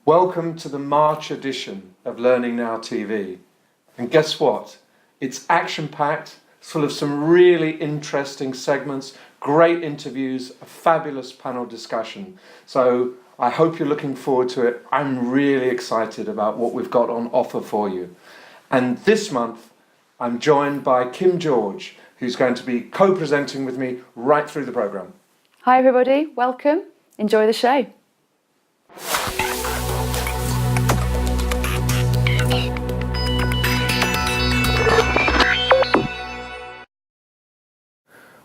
Welcome to the March edition of Learning Now TV. And guess what? It's action-packed, full of some really interesting segments, great interviews, a fabulous panel discussion. So I hope you're looking forward to it. I'm really excited about what we've got on offer for you. And this month, I'm joined by Kim George, who's going to be co-presenting with me right through the programme. Hi everybody, welcome. Enjoy the show.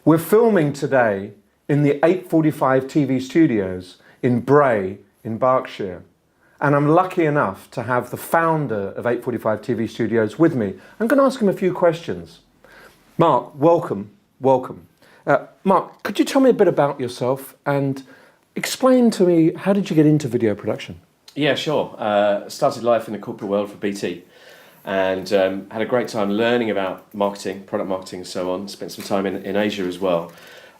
We're filming today in the 845 TV studios in Bray in Berkshire. And I'm lucky enough to have the founder of 845 TV studios with me. I'm going to ask him a few questions. Mark, welcome. Mark, could you tell me a bit about yourself and explain to me, how did you get into video production? Yeah, sure. Started life in the corporate world for BT and had a great time learning about marketing, product marketing and so on. Spent some time in Asia as well.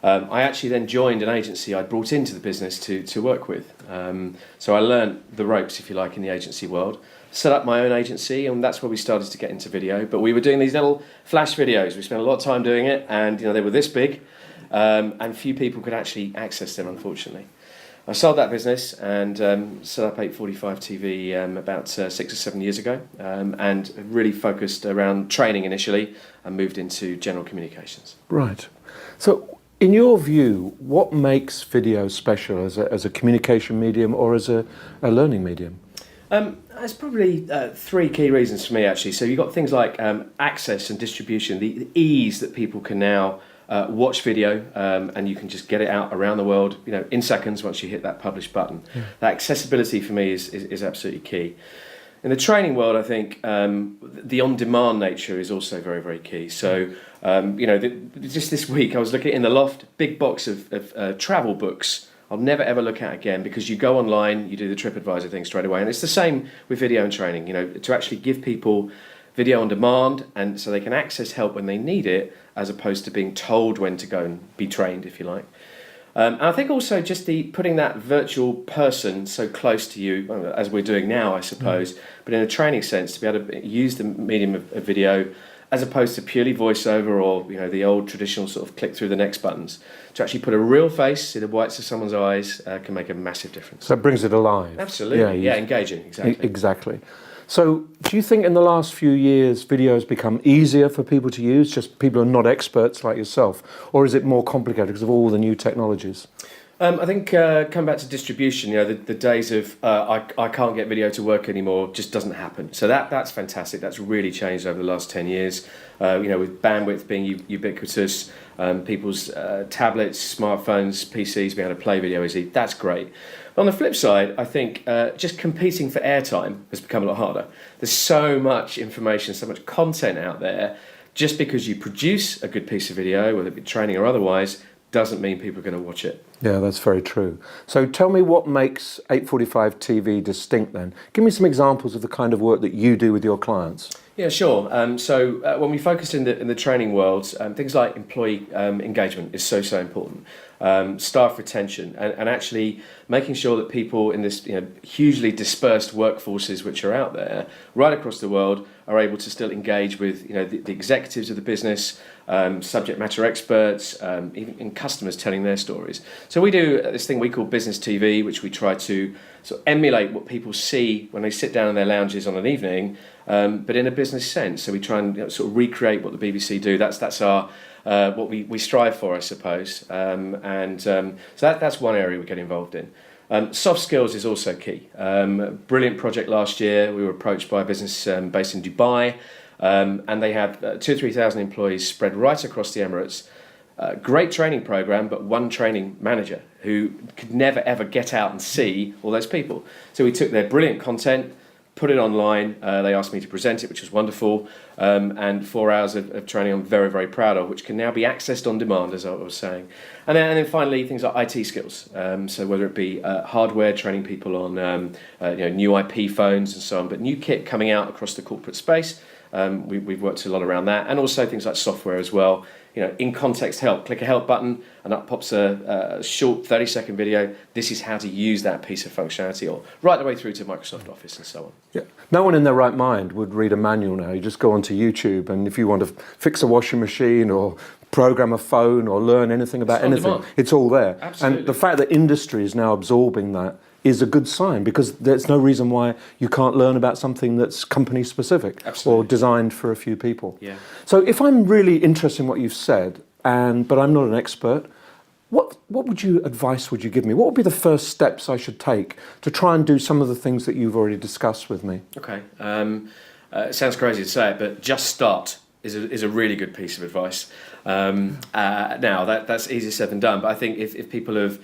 I actually then joined an agency I brought into the business to work with. So I learned the ropes, if you like, in the agency world. Set up my own agency, and that's where we started to get into video. But we were doing these little flash videos. We spent a lot of time doing it, and they were this big, and few people could actually access them, unfortunately. I sold that business and set up 845 TV about 6 or 7 years ago, and really focused around training initially and moved into general communications. Right. So in your view, what makes video special as a communication medium or as a learning medium? There's probably three key reasons for me, actually. So you've got things like access and distribution, the ease that people can now watch video, and you can just get it out around the world, in seconds once you hit that publish button. Yeah. That accessibility for me is absolutely key. In the training world, I think the on-demand nature is also very, very key. So, just this week I was looking in the loft, big box of travel books I'll never ever look at again, because you go online, you do the TripAdvisor thing straight away, and it's the same with video and training. To actually give people video on demand, and so they can access help when they need it, as opposed to being told when to go and be trained, if you like. And I think also just putting that virtual person so close to you, as we're doing now, I suppose, but in a training sense, to be able to use the medium of video as opposed to purely voiceover or the old traditional sort of click through the next buttons. To actually put a real face, see the whites of someone's eyes, can make a massive difference. So it brings it alive. Absolutely, yeah, engaging, exactly. Exactly. So do you think in the last few years video has become easier for people to use, just people who are not experts like yourself, or is it more complicated because of all the new technologies? I think come back to distribution, the days of I can't get video to work anymore just doesn't happen. So that's fantastic. That's really changed over the last 10 years. With bandwidth being ubiquitous, people's tablets, smartphones, PCs being able to play video easily. That's great. But on the flip side, I think just competing for airtime has become a lot harder. There's so much information, so much content out there. Just because you produce a good piece of video, whether it be training or otherwise, doesn't mean people are going to watch it. Yeah, that's very true. So tell me what makes 845 TV distinct then. Give me some examples of the kind of work that you do with your clients. Yeah, sure. So when we focus in the training world, things like employee engagement is so important. Staff retention and actually making sure that people in this hugely dispersed workforces which are out there right across the world are able to still engage with the executives of the business, subject matter experts, even customers telling their stories. So we do this thing we call business TV, which we try to sort of emulate what people see when they sit down in their lounges on an evening, but in a business sense. So we try and sort of recreate what the BBC do. That's our what we strive for, I suppose. So that's one area we get involved in. Soft skills is also key. Brilliant project last year. We were approached by a business based in Dubai, and they have 2,000 or 3,000 employees spread right across the Emirates. Great training program, but one training manager who could never ever get out and see all those people. So we took their brilliant content, put it online. They asked me to present it, which was wonderful, and 4 hours of training I'm very, very proud of, which can now be accessed on demand, as I was saying. And then finally, things like IT skills. So whether it be hardware, training people on new IP phones and so on, but new kit coming out across the corporate space, We've worked a lot around that, and also things like software as well. In context help, click a help button and up pops a short 30-second video. This is how to use that piece of functionality, or right the way through to Microsoft Office and so on. Yeah. No one in their right mind would read a manual now. You just go onto YouTube, and if you want to fix a washing machine or program a phone or learn anything about anything, it's all there. Absolutely. And the fact that industry is now absorbing that is a good sign, because there's no reason why you can't learn about something that's company specific or designed for a few people. Yeah. So if I'm really interested in what you've said, but I'm not an expert, what advice would you give me? What would be the first steps I should take to try and do some of the things that you've already discussed with me? Okay. It sounds crazy to say it, but just start is a really good piece of advice. Now that's easier said than done, but I think if people have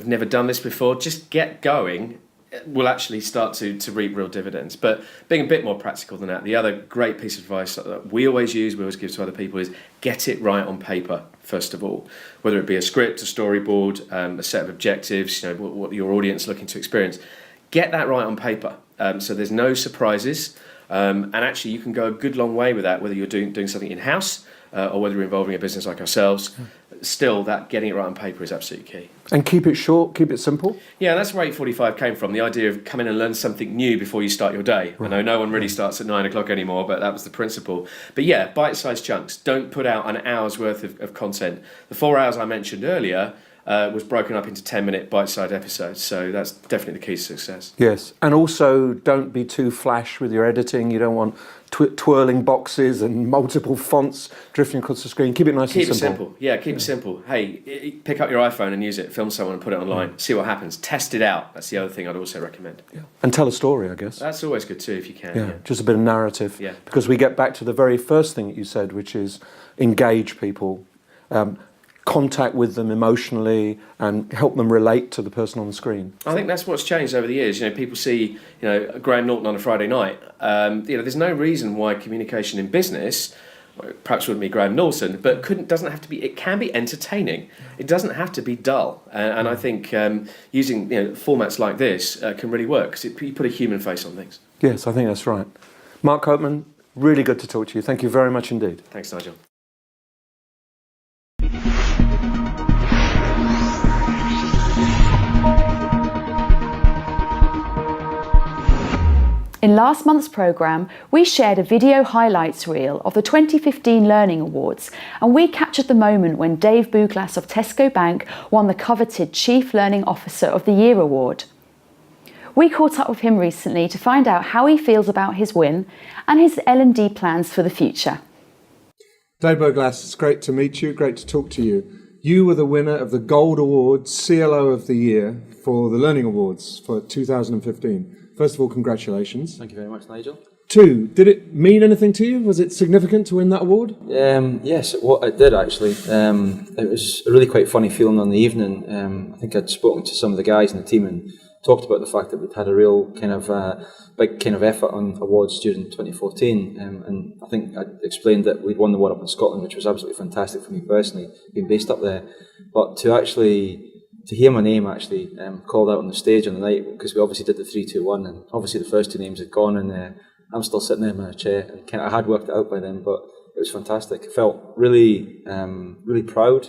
never done this before, just get going will actually start to reap real dividends. But being a bit more practical than that, the other great piece of advice that we always give to other people is get it right on paper, first of all. Whether it be a script, a storyboard, a set of objectives, what your audience is looking to experience. Get that right on paper, so there's no surprises. And actually, you can go a good long way with that, whether you're doing something in-house or whether you're involving a business like ourselves. Still, that getting it right on paper is absolutely key. And keep it short, keep it simple? Yeah, that's where 8:45 came from, the idea of come in and learn something new before you start your day. Right. I know no one really starts at 9 o'clock anymore, but that was the principle. But yeah, bite-sized chunks. Don't put out an hour's worth of content. The 4 hours I mentioned earlier was broken up into 10-minute bite-sized episodes, so that's definitely the key to success. Yes, and also don't be too flash with your editing. You don't want twirling boxes and multiple fonts drifting across the screen. Keep it nice and simple. Keep it simple. Yeah, keep it simple. Hey, pick up your iPhone and use it, film someone and put it online, see what happens, test it out. That's the other thing I'd also recommend. Yeah. And tell a story, I guess. That's always good too, if you can. Yeah, just a bit of narrative. Yeah. Because we get back to the very first thing that you said, which is engage people, contact with them emotionally, and help them relate to the person on the screen. I think that's what's changed over the years. People see, Graham Norton on a Friday night. There's no reason why communication in business, perhaps wouldn't be Graham Norton, but doesn't have to be. It can be entertaining. It doesn't have to be dull. And I think using formats like this can really work, because you put a human face on things. Yes, I think that's right. Mark Copeman, really good to talk to you. Thank you very much indeed. Thanks, Nigel. In last month's programme, we shared a video highlights reel of the 2015 Learning Awards, and we captured the moment when Dave Bouglas of Tesco Bank won the coveted Chief Learning Officer of the Year award. We caught up with him recently to find out how he feels about his win and his L&D plans for the future. Dave Bouglas, it's great to meet you, great to talk to you. You were the winner of the Gold Award CLO of the Year for the Learning Awards for 2015. First of all, congratulations. Thank you very much, Nigel. 2, did it mean anything to you? Was it significant to win that award? Yes, it did actually. It was a really quite funny feeling on the evening. I think I'd spoken to some of the guys in the team and talked about the fact that we'd had a real kind of big kind of effort on awards during 2014, and I think I explained that we'd won the one up in Scotland, which was absolutely fantastic for me personally, being based up there. But to hear my name actually called out on the stage on the night, because we obviously did the 3-2-1, and obviously the first two names had gone, and I'm still sitting there in my chair, and I had worked it out by then, but it was fantastic. I felt really, really proud,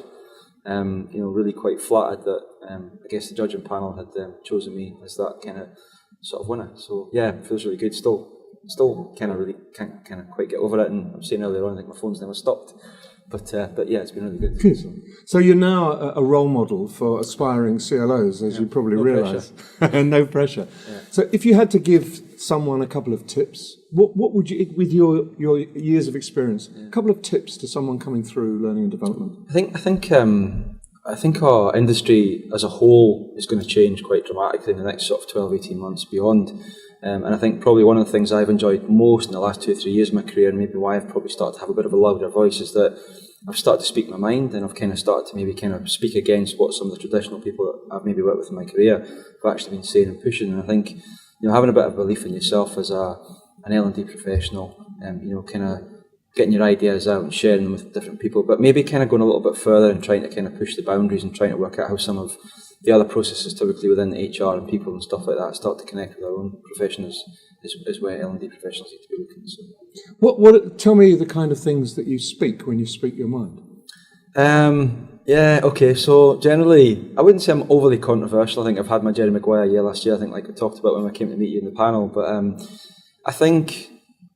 really quite flattered that I guess the judging panel had chosen me as that kind of sort of winner. So yeah, it feels really good. Still kind of really can't quite get over it, and I'm saying earlier on, I think my phone's never stopped. But yeah, it's been really good. Good. So you're now a role model for aspiring CLOs, as you probably realise. No pressure. Yeah. So if you had to give someone a couple of tips, what would you, with your years of experience, a couple of tips to someone coming through learning and development? I think our industry as a whole is going to change quite dramatically in the next sort of 12, 18 months beyond. And I think probably one of the things I've enjoyed most in the last 2 or 3 years of my career, and maybe why I've probably started to have a bit of a louder voice, is that I've started to speak my mind, and I've kind of started to maybe kind of speak against what some of the traditional people that I've maybe worked with in my career have actually been saying and pushing. And I think, having a bit of belief in yourself as an L&D professional, kind of getting your ideas out and sharing them with different people, but maybe kind of going a little bit further and trying to kind of push the boundaries and trying to work out how some of the other processes typically within HR and people and stuff like that start to connect with our own profession is where L&D professionals need to be looking. So. Tell me the kind of things that you speak when you speak your mind. Yeah, okay, so generally, I wouldn't say I'm overly controversial. I think I've had my Jerry Maguire year last year, I think, like we talked about when I came to meet you in the panel, but I think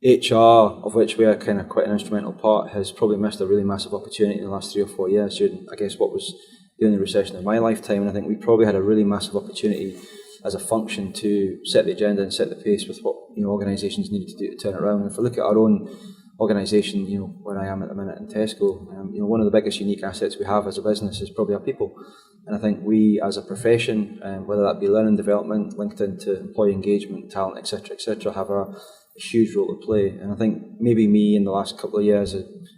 HR, of which we are kind of quite an instrumental part, has probably missed a really massive opportunity in the last 3 or 4 years during, I guess, what was the only recession of my lifetime, and I think we probably had a really massive opportunity as a function to set the agenda and set the pace with what organisations needed to do to turn it around. And if I look at our own organisation, where I am at the minute in Tesco, one of the biggest unique assets we have as a business is probably our people. And I think we, as a profession, whether that be learning development, linked into employee engagement, talent, etc., have a huge role to play. And I think maybe me in the last couple of years,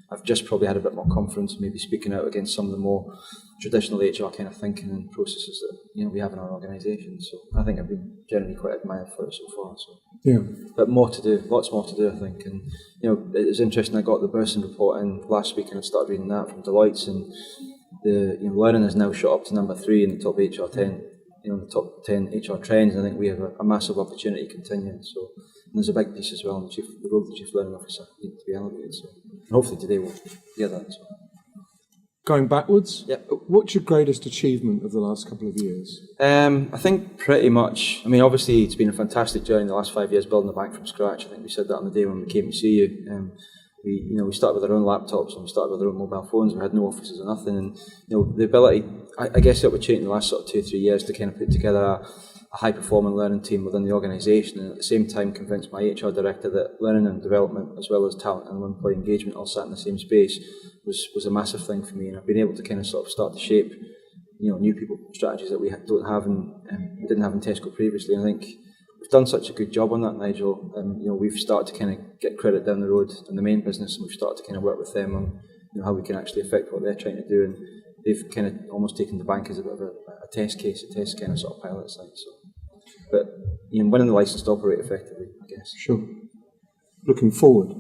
I've just probably had a bit more confidence, maybe speaking out against some of the more traditional HR kind of thinking and processes that we have in our organisation. So I think I've been generally quite admired for it so far. So yeah, but more to do, lots more to do, I think. And it was interesting. I got the Burson report in last week, and I started reading that from Deloitte's, and the learning has now shot up to number 3 in the top HR 10. The top 10 HR trends. And I think we have a massive opportunity continuing. So and there's a big piece as well. The role of the Chief Learning Officer needs to be elevated. So and hopefully today we'll hear that. So. Going backwards, yep. What's your greatest achievement of the last couple of years? I think pretty much, obviously it's been a fantastic journey in the last 5 years building the bank from scratch. I think we said that on the day when we came to see you. We started with our own laptops and we started with our own mobile phones. We had no offices or nothing. And the ability, I guess the opportunity in the last sort of 2 or 3 years to kind of put together a high-performing learning team within the organisation, and at the same time convince my HR director that learning and development, as well as talent and employee engagement, all sat in the same space, was a massive thing for me. And I've been able to kind of sort of start to shape, new people strategies that we don't have and we didn't have in Tesco previously. And I think we've done such a good job on that, Nigel. We've started to kind of get credit down the road in the main business, and we've started to kind of work with them on how we can actually affect what they're trying to do. And they've kind of almost taken the bank as a bit of a test case, a test kind of sort of pilot site. So, but winning the licence to operate effectively, I guess. Sure. Looking forward,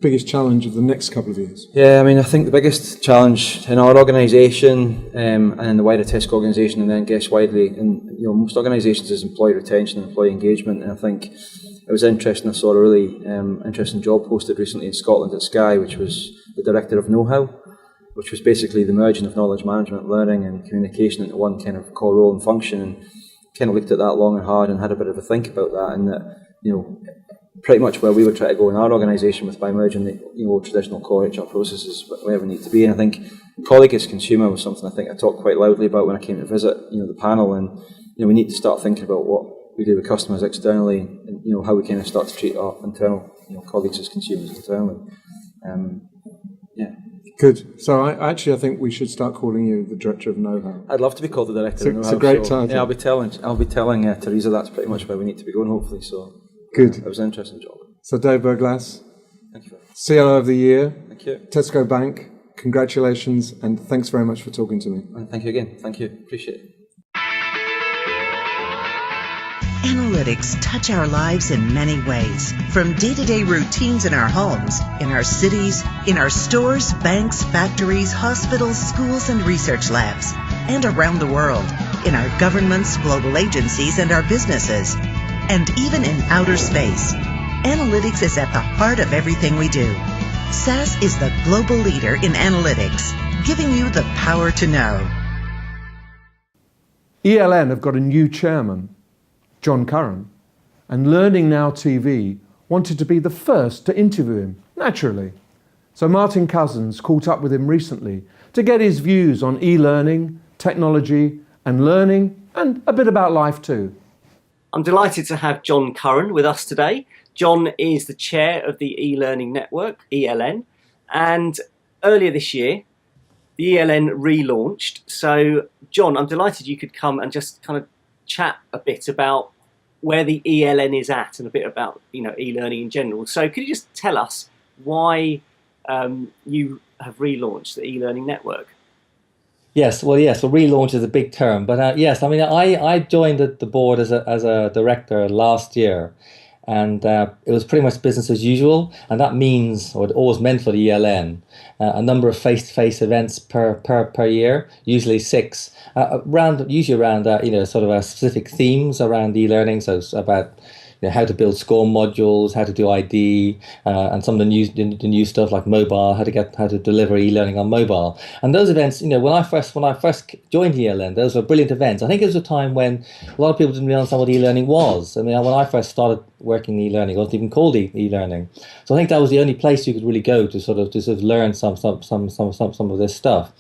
biggest challenge of the next couple of years? Yeah, I think the biggest challenge in our organisation and in the wider Tesco organisation, and then I guess widely in most organisations, is employee retention and employee engagement. And I think it was interesting. I saw a really interesting job posted recently in Scotland at Sky, which was the Director of Know-How, which was basically the merging of knowledge management, learning and communication into one kind of core role and function. And kind of looked at that long and hard and had a bit of a think about that, and that pretty much where we would try to go in our organisation by merging the traditional core HR processes wherever we need to be. And I think colleague as consumer was something I think I talked quite loudly about when I came to visit the panel, and we need to start thinking about what we do with customers externally, and how we kind of start to treat our internal colleagues as consumers internally. Yeah. Good. So I think we should start calling you the Director of Know-How. I'd love to be called the Director of Know-How. It's a great title. Yeah, I'll be telling Teresa that's pretty much where we need to be going, hopefully. So good. It was an interesting job. So Dave Burglass, thank you. CLO of the Year. Thank you. Tesco Bank. Congratulations, and thanks very much for talking to me. And thank you again. Thank you. Appreciate it. Analytics touch our lives in many ways, from day-to-day routines in our homes, in our cities, in our stores, banks, factories, hospitals, schools, and research labs, and around the world, in our governments, global agencies, and our businesses, and even in outer space. Analytics is at the heart of everything we do. SAS is the global leader in analytics, giving you the power to know. ELN have got a new chairman, John Curran, and Learning Now TV wanted to be the first to interview him, naturally. So Martin Cousins caught up with him recently to get his views on e-learning, technology and learning, and a bit about life too. I'm delighted to have John Curran with us today. John is the chair of the e-learning network, ELN, and earlier this year, the ELN relaunched. So John, I'm delighted you could come and just kind of chat a bit about where the ELN is at and a bit about e-learning in general. So could you just tell us why you have relaunched the e-learning network? Yes, well, relaunch is a big term, but yes, I joined the board as a director last year, and it was pretty much business as usual. And that means, or it always meant for the ELN, a number of face-to-face events per year, usually 6, usually around sort of specific themes around e-learning. So it's about how to build SCORE modules, how to do ID, and some of the new stuff like mobile, how to deliver e-learning on mobile. And those events, when I first joined ELN, those were brilliant events. I think it was a time when a lot of people didn't really understand what e-learning was. I mean, when I first started working in e-learning, it wasn't even called e-learning. So I think that was the only place you could really go to sort of learn some of this stuff.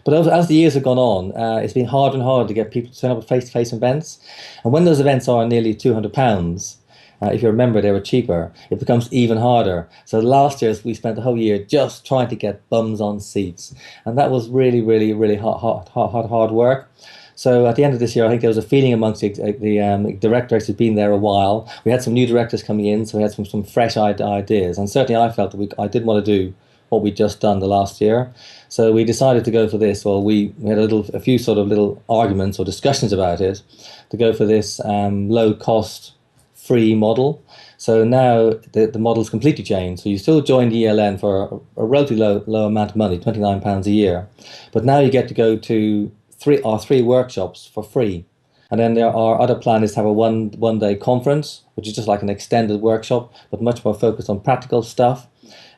But as the years have gone on, it's been harder and harder to get people to turn up at face-to-face events. And when those events are nearly £200, if you remember, they were cheaper. It becomes even harder. So last year, we spent the whole year just trying to get bums on seats. And that was really, really, really hard work. So at the end of this year, I think there was a feeling amongst the directors who'd been there a while. We had some new directors coming in, so we had some fresh ideas. And certainly I felt that I did want to do what we'd just done the last year. So we decided to go for this. Well, we had a few sort of little arguments or discussions about it, to go for this low-cost, free model. So now the model's completely changed. So you still join the ELN for a relatively low amount of money, £29 a year. But now you get to go to three workshops for free. And then our other plan is to have a one-day conference, which is just like an extended workshop, but much more focused on practical stuff.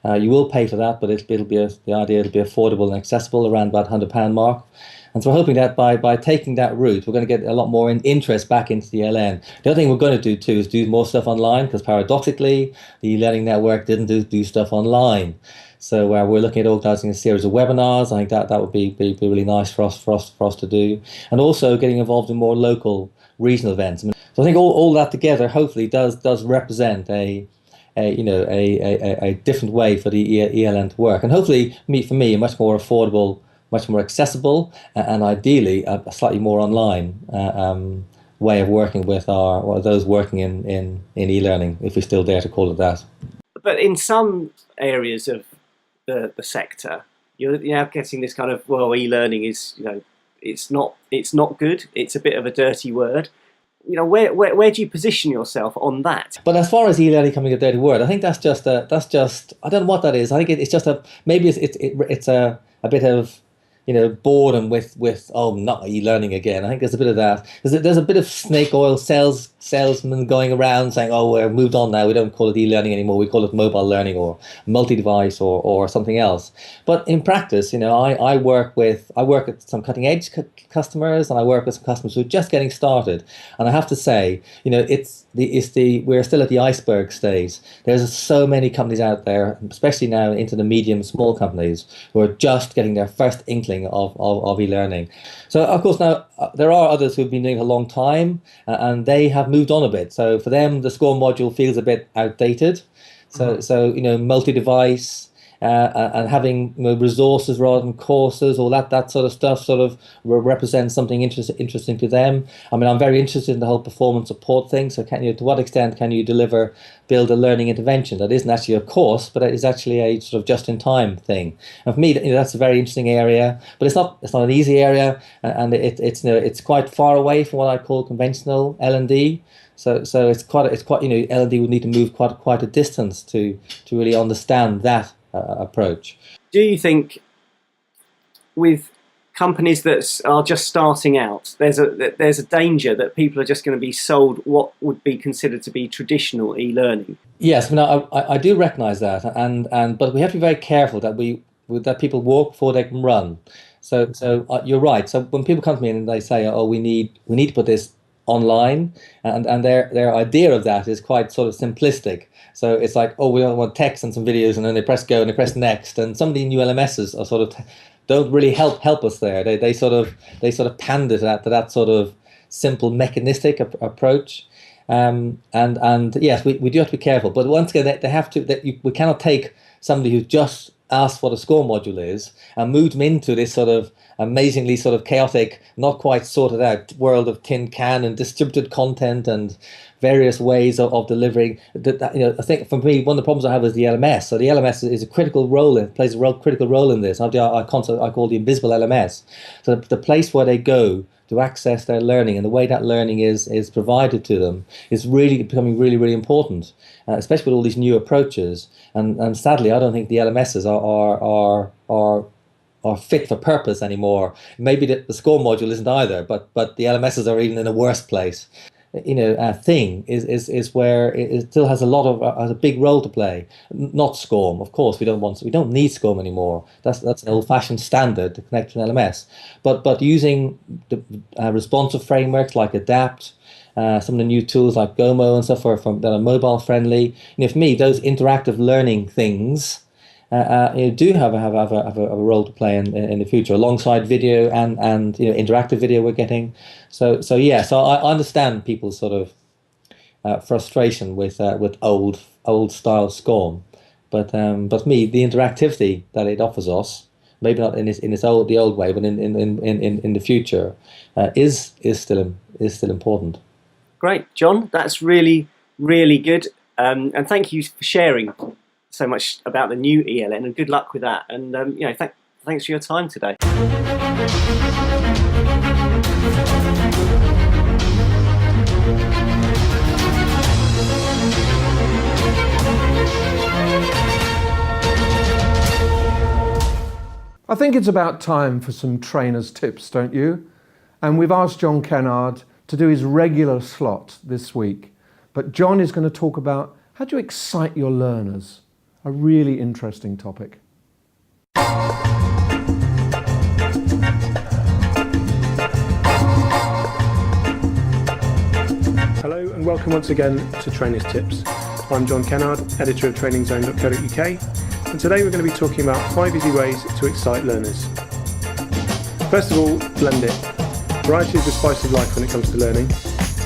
You will pay for that, but it'll be affordable and accessible around about £100 mark. And so we're hoping that by taking that route, we're going to get a lot more interest back into the ELN. The other thing we're going to do too is do more stuff online, because paradoxically, the e-learning network didn't do stuff online. So we're looking at organising a series of webinars. I think that would be really nice for us to do, and also getting involved in more local, regional events. So I think all that together hopefully does represent a different way for the ELN to work, and hopefully for me a much more affordable, much more accessible, and ideally a slightly more online way of working with those working in e-learning, if we still dare to call it that. But in some areas of the sector, you're now getting this kind of, well, e-learning is, it's not good. It's a bit of a dirty word. Where do you position yourself on that? But as far as e-learning becoming a dirty word, I think that's just I don't know what that is. I think it's just maybe it's a bit of boredom with not e-learning again. I think there's a bit of that. There's a bit of snake oil salesmen going around saying, oh, we're moved on now, we don't call it e-learning anymore, we call it mobile learning or multi-device or something else. But in practice, I work with some cutting edge customers, and I work with some customers who are just getting started. And I have to say, we're still at the iceberg stage. There's so many companies out there, especially now into the medium, small companies, who are just getting their first inkling of e-learning. So of course now there are others who've been doing it a long time, and they have moved on a bit. So for them, the SCORE module feels a bit outdated. So multi-device, and having resources rather than courses, all that sort of stuff sort of represents something interesting to them. I mean, I'm very interested in the whole performance support thing. So to what extent can you build a learning intervention that isn't actually a course, but it is actually a sort of just-in-time thing? And for me, that's a very interesting area, but it's not an easy area, and it's quite far away from what I call conventional L&D. So it's quite L&D would need to move quite a distance to really understand that approach. Do you think with companies that are just starting out, there's a danger that people are just going to be sold what would be considered to be traditional e-learning? Yes, I do recognise that, but we have to be very careful that people walk before they can run. So you're right. So when people come to me and they say, "Oh, we need to put this online," and their idea of that is quite sort of simplistic. So it's like, oh, we don't want text and some videos, and then they press go and they press next. And some of the new LMSs are sort of don't really help us there. They sort of pander to that sort of simple mechanistic approach. And yes, we do have to be careful. But once again, they have to. We cannot take somebody who just asked what a SCORE module is and move them into this sort of amazingly sort of chaotic, not quite sorted out world of tin can and distributed content and various ways of delivering. I think for me, one of the problems I have is the LMS. So the LMS is a critical role, plays a critical role in this. I call the invisible LMS. So the place where they go to access their learning, and the way that learning is provided to them is really becoming really, really important, especially with all these new approaches. And sadly, I don't think the LMSs are fit for purpose anymore. Maybe the score module isn't either, but the LMSs are even in a worse place. Thing is where it still has a big role to play. Not SCORM, of course. We don't need SCORM anymore. That's an old-fashioned standard to connect to an LMS. But using the responsive frameworks like Adapt, some of the new tools like Gomo and stuff that are mobile friendly. For me, those interactive learning things do have a role to play in the future, alongside video and interactive video we're getting. So I understand people's sort of frustration with old style SCORM, but me, the interactivity that it offers us, maybe not in the old way, but in the future, is still important. Great, John. That's really, really good. And thank you for sharing so much about the new ELN, and good luck with that. And thanks for your time today. I think it's about time for some trainers' tips, don't you? And we've asked John Kennard to do his regular slot this week. But John is going to talk about how to excite your learners. A really interesting topic. Hello and welcome once again to Trainers Tips. I'm John Kennard, editor of trainingzone.co.uk, and today we're going to be talking about 5 easy ways to excite learners. First of all, blend it. Variety is the spice of life when it comes to learning.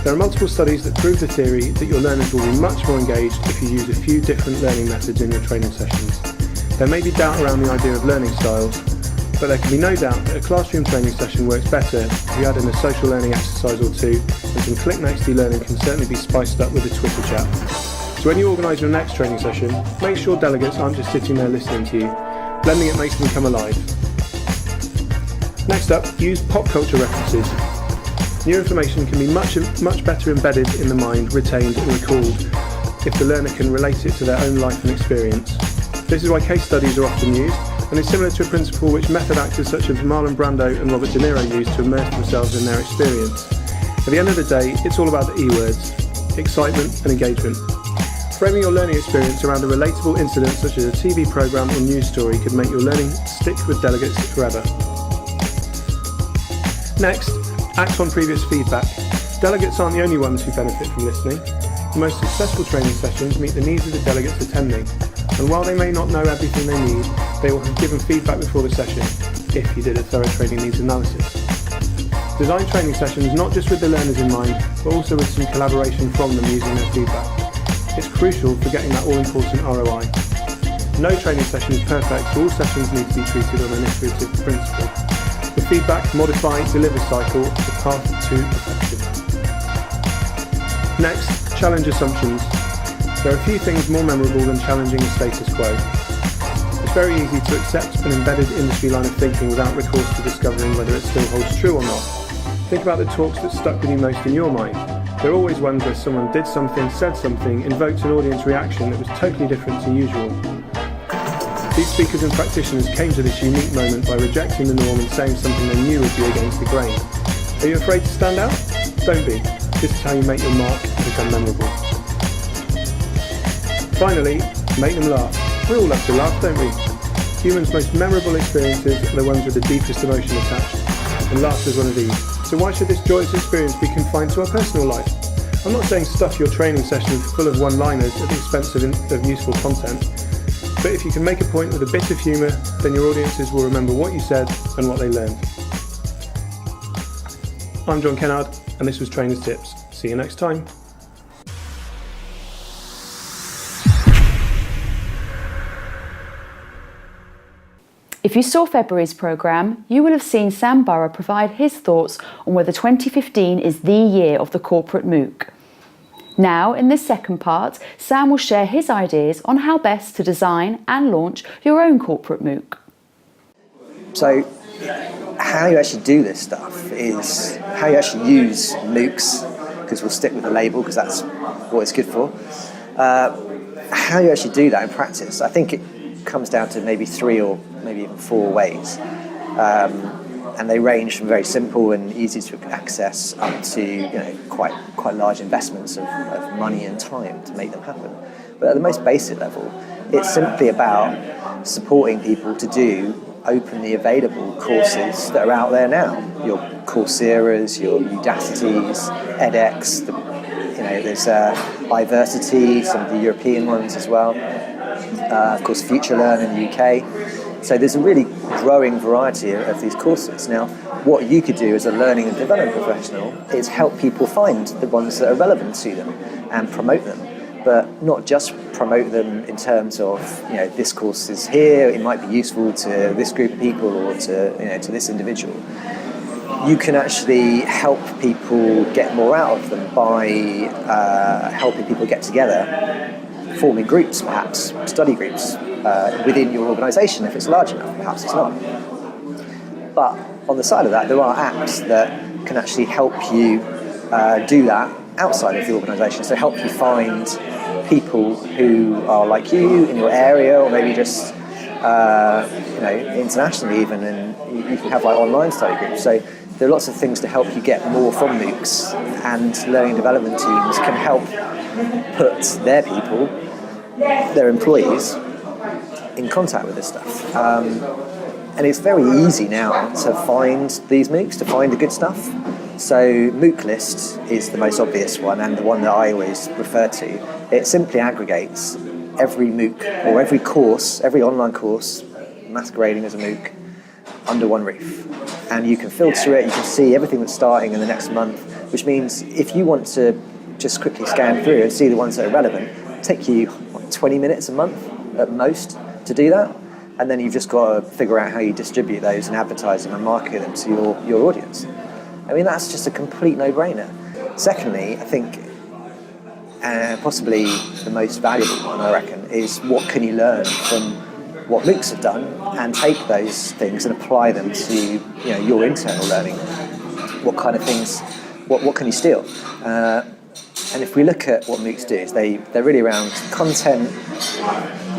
There are multiple studies that prove the theory that your learners will be much more engaged if you use a few different learning methods in your training sessions. There may be doubt around the idea of learning styles, but there can be no doubt that a classroom training session works better if you add in a social learning exercise or two, and some click next e-learning can certainly be spiced up with a Twitter chat. So when you organise your next training session, make sure delegates aren't just sitting there listening to you. Blending it makes them come alive. Next up, use pop culture references. New information can be much better embedded in the mind, retained and recalled if the learner can relate it to their own life and experience. This is why case studies are often used, and it's similar to a principle which method actors such as Marlon Brando and Robert De Niro use to immerse themselves in their experience. At the end of the day, it's all about the E-words: excitement and engagement. Framing your learning experience around a relatable incident such as a TV programme or news story could make your learning stick with delegates forever. Next, act on previous feedback. Delegates aren't the only ones who benefit from listening. The most successful training sessions meet the needs of the delegates attending, and while they may not know everything they need, they will have given feedback before the session, if you did a thorough training needs analysis. Design training sessions not just with the learners in mind, but also with some collaboration from them using their feedback. It's crucial for getting that all-important ROI. No training session is perfect, so all sessions need to be treated on an iterative principle. The feedback, modify, deliver cycle is the path to perfection. Next, challenge assumptions. There are few things more memorable than challenging the status quo. It's very easy to accept an embedded industry line of thinking without recourse to discovering whether it still holds true or not. Think about the talks that stuck with you most in your mind. There are always ones where someone did something, said something, invoked an audience reaction that was totally different to usual. These speakers and practitioners came to this unique moment by rejecting the norm and saying something they knew would be against the grain. Are you afraid to stand out? Don't be. This is how you make your mark and become memorable. Finally, make them laugh. We all love to laugh, don't we? Humans' most memorable experiences are the ones with the deepest emotion attached, and laughter is one of these. So why should this joyous experience be confined to our personal life? I'm not saying stuff your training sessions full of one-liners at the expense of useful content, but if you can make a point with a bit of humour, then your audiences will remember what you said and what they learned. I'm John Kennard, and this was Trainers Tips. See you next time. If you saw February's programme, you will have seen Sam Burrough provide his thoughts on whether 2015 is the year of the corporate MOOC. Now, in this second part, Sam will share his ideas on how best to design and launch your own corporate MOOC. So, how you actually do this stuff is how you actually use MOOCs, because we'll stick with the label because that's what it's good for. How you actually do that in practice, I think it comes down to maybe 3 or maybe even 4 ways. And they range from very simple and easy to access up to quite large investments of money and time to make them happen. But at the most basic level, it's simply about supporting people to do openly available courses that are out there now. Your Coursera's, your Udacity's, edX, there's iVersity, some of the European ones as well. Of course, FutureLearn in the UK. So there's a really growing variety of these courses. Now, what you could do as a learning and development professional is help people find the ones that are relevant to them and promote them. But not just promote them in terms of, this course is here, it might be useful to this group of people or to this individual. You can actually help people get more out of them by helping people get together, forming groups perhaps, study groups within your organisation if it's large enough, perhaps it's not. But on the side of that, there are apps that can actually help you do that outside of the organisation, so help you find people who are like you in your area, or maybe just internationally even, and you can have like online study groups. So there are lots of things to help you get more from MOOCs, and learning development teams can help put their people, their employees, in contact with this stuff. And it's very easy now to find these MOOCs, to find the good stuff. So MOOC List is the most obvious one, and the one that I always refer to. It simply aggregates every MOOC or every course, every online course masquerading as a MOOC under one roof. And you can filter it, you can see everything that's starting in the next month, which means if you want to just quickly scan through and see the ones that are relevant, it'll take you 20 minutes a month at most to do that. And then you've just got to figure out how you distribute those and advertise them and market them to your audience. I mean, that's just a complete no-brainer. Secondly, I think possibly the most valuable one, I reckon, is what can you learn from what MOOCs have done, and take those things and apply them to your internal learning. What kind of things, what can you steal? And if we look at what MOOCs do, they're really around content,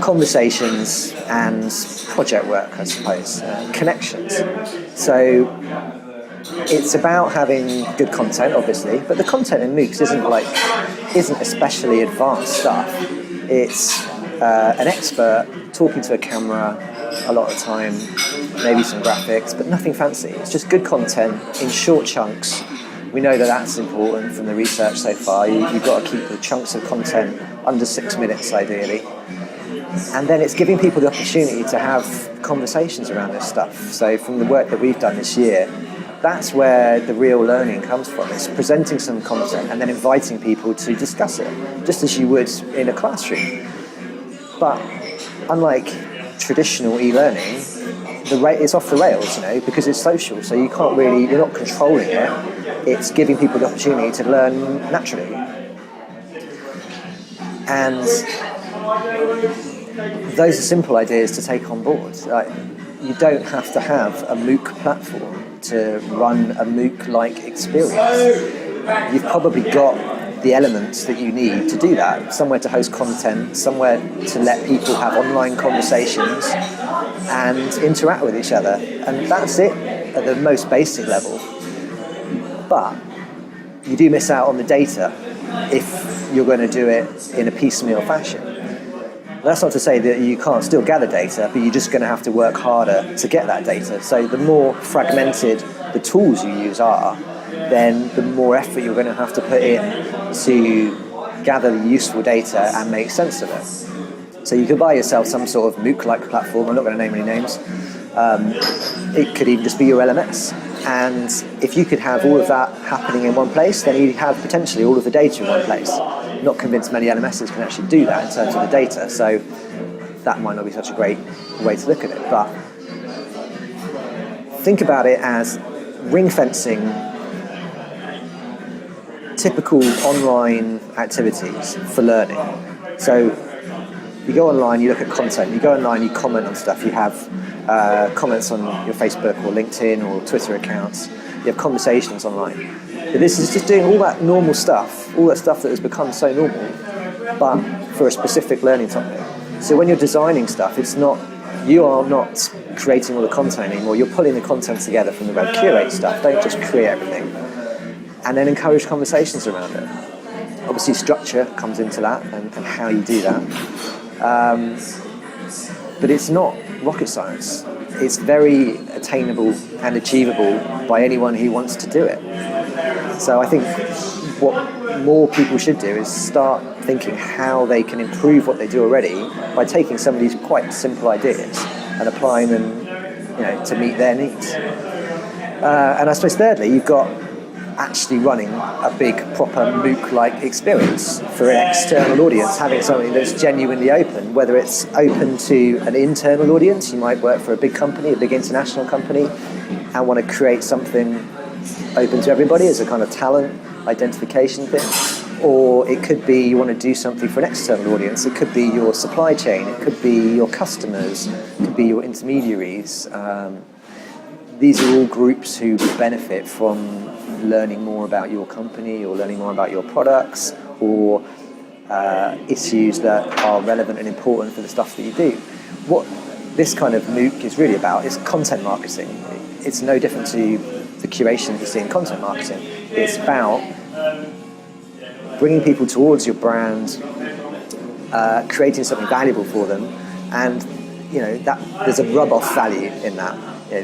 conversations, and project work, I suppose, connections. So it's about having good content, obviously, but the content in MOOCs isn't especially advanced stuff. It's an expert talking to a camera a lot of the time, maybe some graphics, but nothing fancy. It's just good content in short chunks. We know that that's important from the research so far. You've got to keep the chunks of content under 6 minutes, ideally. And then it's giving people the opportunity to have conversations around this stuff. So from the work that we've done this year, that's where the real learning comes from. It's presenting some content and then inviting people to discuss it, just as you would in a classroom. But unlike traditional e-learning, it's off the rails, because it's social. So you're not controlling it. It's giving people the opportunity to learn naturally. And those are simple ideas to take on board. You don't have to have a MOOC platform to run a MOOC-like experience. You've probably got the elements that you need to do that. Somewhere to host content, somewhere to let people have online conversations and interact with each other. And that's it at the most basic level. But you do miss out on the data if you're going to do it in a piecemeal fashion. That's not to say that you can't still gather data, but you're just going to have to work harder to get that data. So the more fragmented the tools you use are, then the more effort you're going to have to put in to gather the useful data and make sense of it. So you could buy yourself some sort of MOOC-like platform. I'm not going to name any names. It could even just be your LMS. And if you could have all of that happening in one place, then you'd have potentially all of the data in one place. I'm not convinced many LMSs can actually do that in terms of the data, so that might not be such a great way to look at it. But think about it as ring-fencing typical online activities for learning. So you go online, you look at content, you go online, you comment on stuff, you have comments on your Facebook or LinkedIn or Twitter accounts. You have conversations online. But this is just doing all that normal stuff, all that stuff that has become so normal, but for a specific learning topic. So when you're designing stuff, you are not creating all the content anymore. You're pulling the content together from the web. Curate stuff. Don't just create everything. And then encourage conversations around it. Obviously, structure comes into that and how you do that. But it's not rocket science. It's very attainable and achievable by anyone who wants to do it. So I think what more people should do is start thinking how they can improve what they do already by taking some of these quite simple ideas and applying them, to meet their needs. And I suppose thirdly, you've got actually running a big proper MOOC-like experience for an external audience, having something that's genuinely open, whether it's open to an internal audience. You might work for a big company, a big international company, and want to create something open to everybody as a kind of talent identification thing. Or it could be you want to do something for an external audience. It could be your supply chain, it could be your customers, it could be your intermediaries. These are all groups who benefit from learning more about your company or learning more about your products or issues that are relevant and important for the stuff that you do. What this kind of MOOC is really about is content marketing. It's no different to the curation that you see in content marketing. It's about bringing people towards your brand, creating something valuable for them, and that there's a rub-off value in that.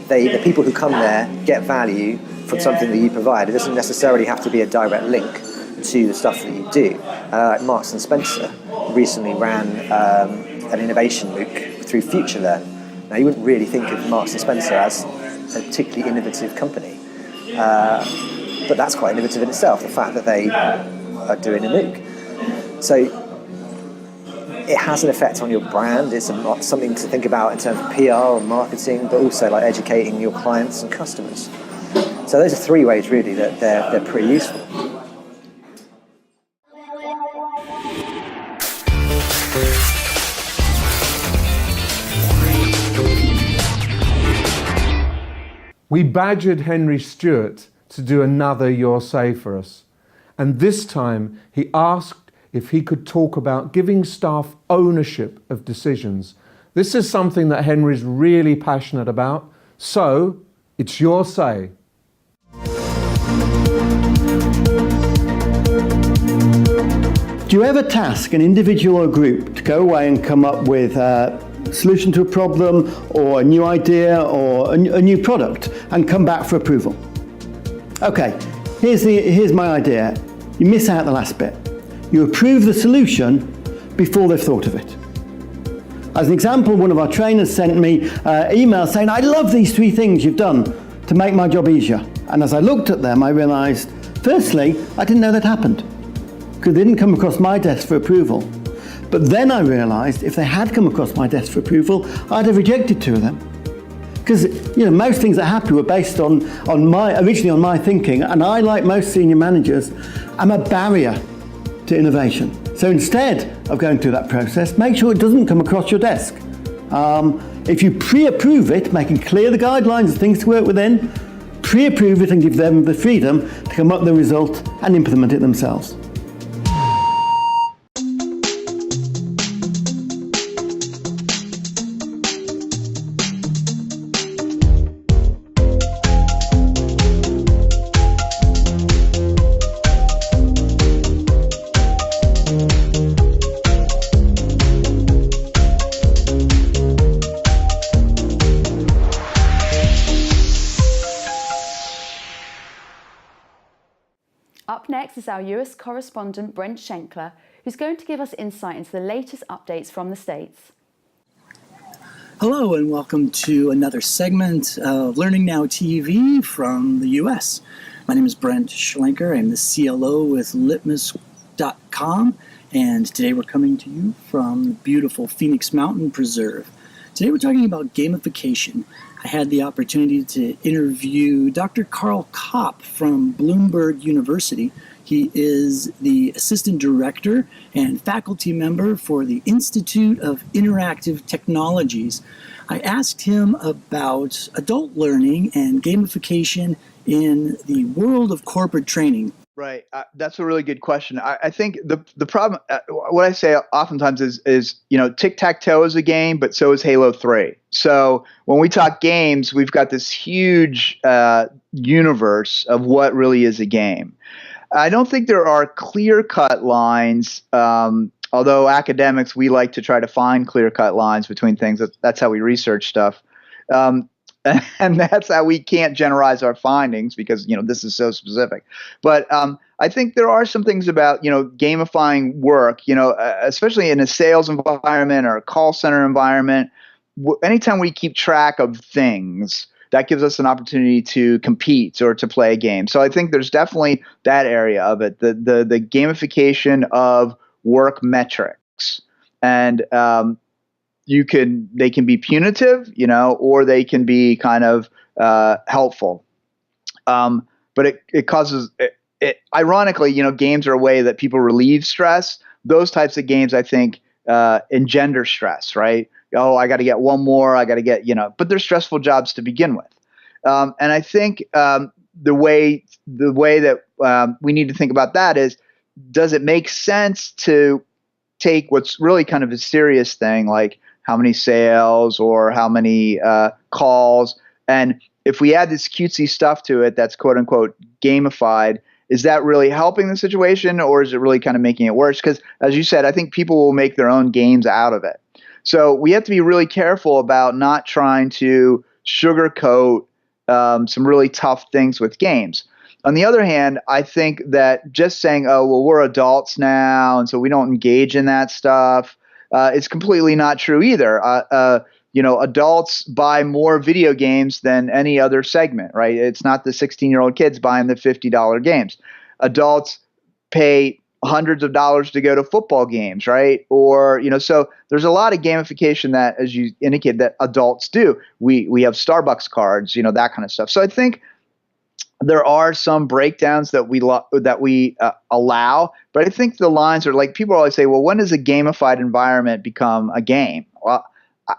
The people who come there get value from something that you provide. It doesn't necessarily have to be a direct link to the stuff that you do. Marks & Spencer recently ran an innovation MOOC through FutureLearn. Now, you wouldn't really think of Marks & Spencer as a particularly innovative company, but that's quite innovative in itself, the fact that they are doing a MOOC. So it has an effect on your brand. It's something to think about in terms of PR and marketing, but also like educating your clients and customers. So those are three ways really that they're pretty useful. We badgered Henry Stewart to do another Your Say for us. And this time he asked if he could talk about giving staff ownership of decisions. This is something that Henry's really passionate about. So it's your say. Do you ever task an individual or group to go away and come up with a solution to a problem or a new idea or a new product and come back for approval? Okay, here's my idea. You miss out the last bit. You approve the solution before they've thought of it. As an example, one of our trainers sent me an email saying, I love these 3 things you've done to make my job easier. And as I looked at them, I realized, firstly, I didn't know that happened because they didn't come across my desk for approval. But then I realized if they had come across my desk for approval, I'd have rejected 2 of them. Because most things that happened were based originally on my thinking, and I, like most senior managers, am a barrier to innovation. So instead of going through that process, make sure it doesn't come across your desk. If you pre-approve it, making clear the guidelines and things to work within, pre-approve it and give them the freedom to come up with the result and implement it themselves. Up next is our US correspondent Brent Schenkler, who's going to give us insight into the latest updates from the States. Hello and welcome to another segment of Learning Now TV from the US. My name is Brent Schlenker. I'm the CLO with Litmus.com, and today we're coming to you from the beautiful Phoenix Mountain Preserve. Today we're talking about gamification. I had the opportunity to interview Dr. Carl Kopp from Bloomberg University He is the Assistant Director and faculty member for the Institute of Interactive Technologies. I asked him about adult learning and gamification in the world of corporate training. Right. That's a really good question. I think the problem, what I say oftentimes is, tic-tac-toe is a game, but so is Halo 3. So when we talk games, we've got this huge universe of what really is a game. I don't think there are clear-cut lines, although academics, we like to try to find clear-cut lines between things. That's how we research stuff. And that's how we can't generalize our findings because, this is so specific. But I think there are some things about, gamifying work, especially in a sales environment or a call center environment. Anytime we keep track of things, that gives us an opportunity to compete or to play a game. So I think there's definitely that area of it, the gamification of work metrics. And they can be punitive, or they can be kind of helpful. But it causes ironically, games are a way that people relieve stress. Those types of games, I think, engender stress, right? Oh, I got to get one more. I got to get, but they're stressful jobs to begin with. And I think the way that we need to think about that is, does it make sense to take what's really kind of a serious thing, like how many sales or how many calls, and if we add this cutesy stuff to it that's quote unquote gamified, is that really helping the situation or is it really kind of making it worse? Because as you said, I think people will make their own games out of it. So we have to be really careful about not trying to sugarcoat some really tough things with games. On the other hand, I think that just saying, oh, well, we're adults now, and so we don't engage in that stuff, is completely not true either. Adults buy more video games than any other segment, right? It's not the 16-year-old kids buying the $50 games. Adults pay hundreds of dollars to go to football games, right? Or, so there's a lot of gamification that, as you indicated, that adults do. We have Starbucks cards, that kind of stuff. So I think there are some breakdowns that we allow, but I think the lines are like, people always say, well, when does a gamified environment become a game? Well,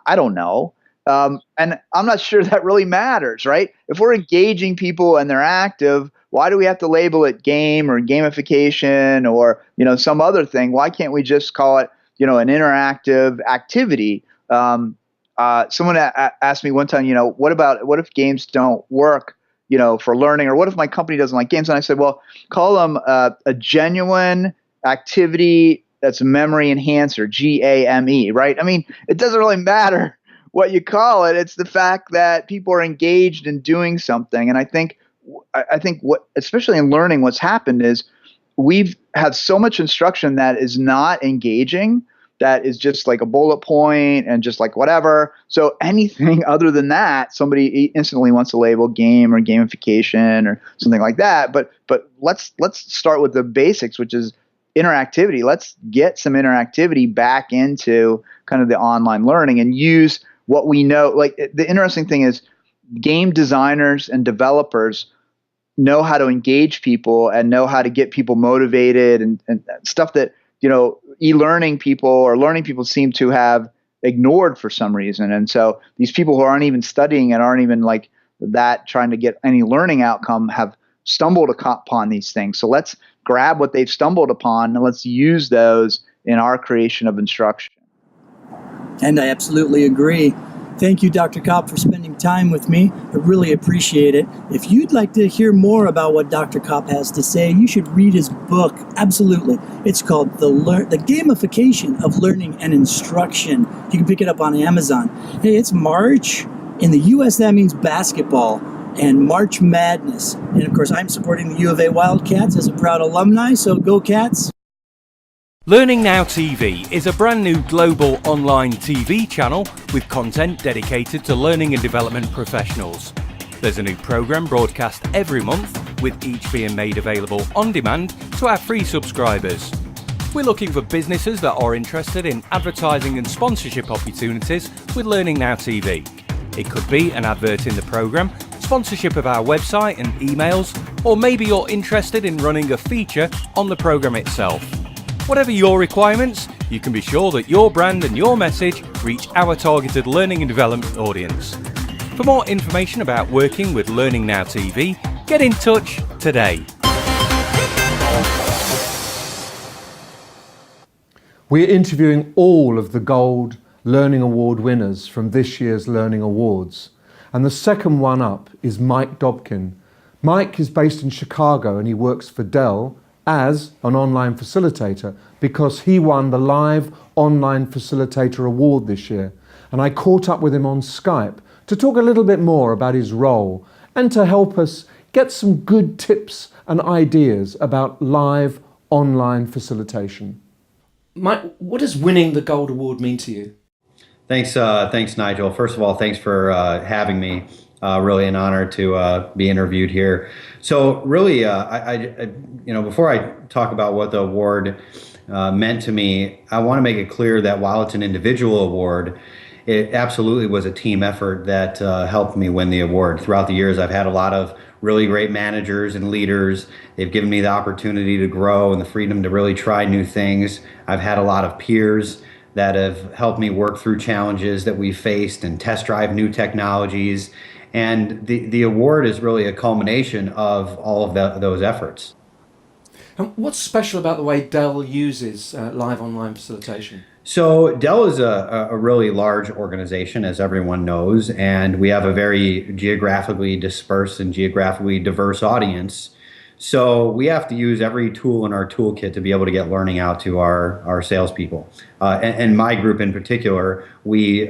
I don't know. And I'm not sure that really matters, right? If we're engaging people and they're active, why do we have to label it game or gamification or, some other thing? Why can't we just call it, an interactive activity? Someone asked me one time, what if games don't work, for learning, or what if my company doesn't like games? And I said, well, call them a genuine activity that's a memory enhancer, GAME, right? I mean, it doesn't really matter what you call it. It's the fact that people are engaged in doing something. And I think what, especially in learning, what's happened is we've had so much instruction that is not engaging, that is just like a bullet point and just like whatever. So anything other than that, somebody instantly wants to label game or gamification or something like that. But let's start with the basics, which is interactivity. Let's get some interactivity back into kind of the online learning and use what we know. Like, the interesting thing is game designers and developers know how to engage people and know how to get people motivated and stuff that, e-learning people or learning people seem to have ignored for some reason. And so these people who aren't even studying and aren't even like that trying to get any learning outcome have stumbled upon these things. So let's grab what they've stumbled upon and let's use those in our creation of instruction. And I absolutely agree. Thank you, Dr. Kopp, for spending time with me. I really appreciate it. If you'd like to hear more about what Dr. Kopp has to say, you should read his book. Absolutely. It's called The Gamification of Learning and Instruction. You can pick it up on Amazon. Hey, it's March. In the U.S., that means basketball and March Madness. And, of course, I'm supporting the U of A Wildcats as a proud alumni, so go Cats. Learning Now TV is a brand new global online TV channel with content dedicated to learning and development professionals. There's a new programme broadcast every month, with each being made available on demand to our free subscribers. We're looking for businesses that are interested in advertising and sponsorship opportunities with Learning Now TV. It could be an advert in the programme, sponsorship of our website and emails, or maybe you're interested in running a feature on the program itself. Whatever your requirements, you can be sure that your brand and your message reach our targeted learning and development audience. For more information about working with Learning Now TV, get in touch today. We're interviewing all of the Gold Learning Award winners from this year's Learning Awards. And the second one up is Mike Dobkin. Mike is based in Chicago and he works for Dell as an online facilitator because he won the Live Online Facilitator Award this year. And I caught up with him on Skype to talk a little bit more about his role and to help us get some good tips and ideas about live online facilitation. Mike, what does winning the Gold Award mean to you? Thanks, Nigel. First of all, thanks for having me. Really an honor to be interviewed here. So really, before I talk about what the award meant to me, I want to make it clear that while it's an individual award, it absolutely was a team effort that helped me win the award. Throughout the years, I've had a lot of really great managers and leaders. They've given me the opportunity to grow and the freedom to really try new things. I've had a lot of peers that have helped me work through challenges that we faced and test drive new technologies. And the award is really a culmination of all of those efforts. And what's special about the way Dell uses live online facilitation? So Dell is a really large organization, as everyone knows, and we have a very geographically dispersed and geographically diverse audience. So we have to use every tool in our toolkit to be able to get learning out to our salespeople. And my group in particular, we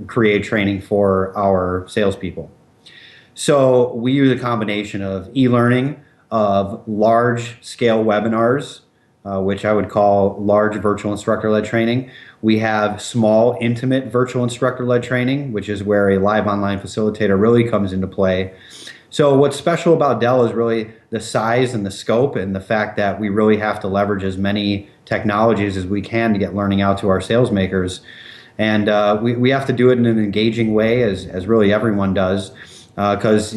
create training for our salespeople. So we use a combination of e-learning, of large-scale webinars, which I would call large virtual instructor-led training. We have small, intimate virtual instructor-led training, which is where a live online facilitator really comes into play. So what's special about Dell is really the size and the scope and the fact that we really have to leverage as many technologies as we can to get learning out to our sales makers. And we have to do it in an engaging way, as really everyone does, because,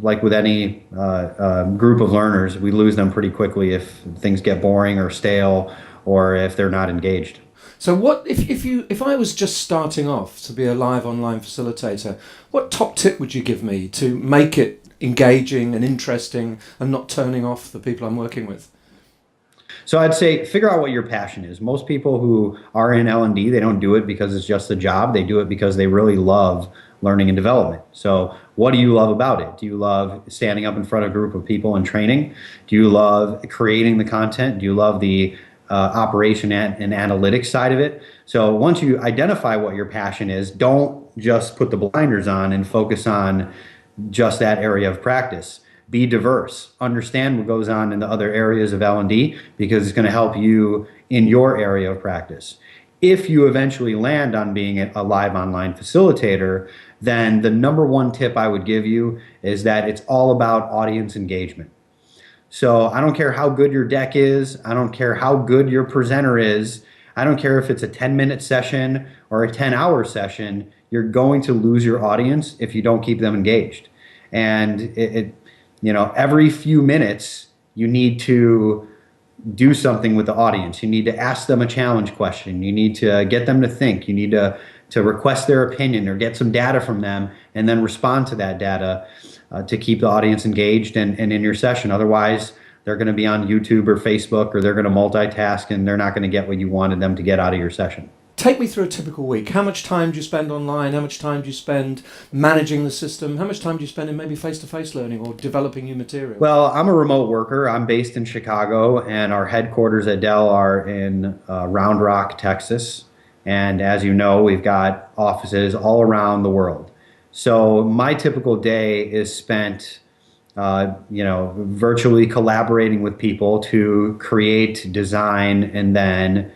like with any group of learners, we lose them pretty quickly if things get boring or stale or if they're not engaged. So what if I was just starting off to be a live online facilitator, what top tip would you give me to make it engaging and interesting and not turning off the people I'm working with? So I'd say figure out what your passion is. Most people who are in L&D, they don't do it because it's just a job. They do it because they really love learning and development. So what do you love about it? Do you love standing up in front of a group of people and training? Do you love creating the content? Do you love the operation and analytics side of it? So once you identify what your passion is, don't just put the blinders on and focus on just that area of practice. Be diverse. Understand what goes on in the other areas of L&D because it's going to help you in your area of practice. If you eventually land on being a live online facilitator, then the number one tip I would give you is that it's all about audience engagement. So I don't care how good your deck is. I don't care how good your presenter is. I don't care if it's a 10-minute session or a 10-hour session. You're going to lose your audience if you don't keep them engaged. And every few minutes, you need to do something with the audience. You need to ask them a challenge question. You need to get them to think. You need to request their opinion or get some data from them and then respond to that data to keep the audience engaged and in your session. Otherwise, they're going to be on YouTube or Facebook or they're going to multitask and they're not going to get what you wanted them to get out of your session. Take me through a typical week. How much time do you spend online? How much time do you spend managing the system? How much time do you spend in maybe face-to-face learning or developing new material? Well, I'm a remote worker. I'm based in Chicago, and our headquarters at Dell are in Round Rock, Texas. And as you know, we've got offices all around the world. So my typical day is spent virtually collaborating with people to create, design, and then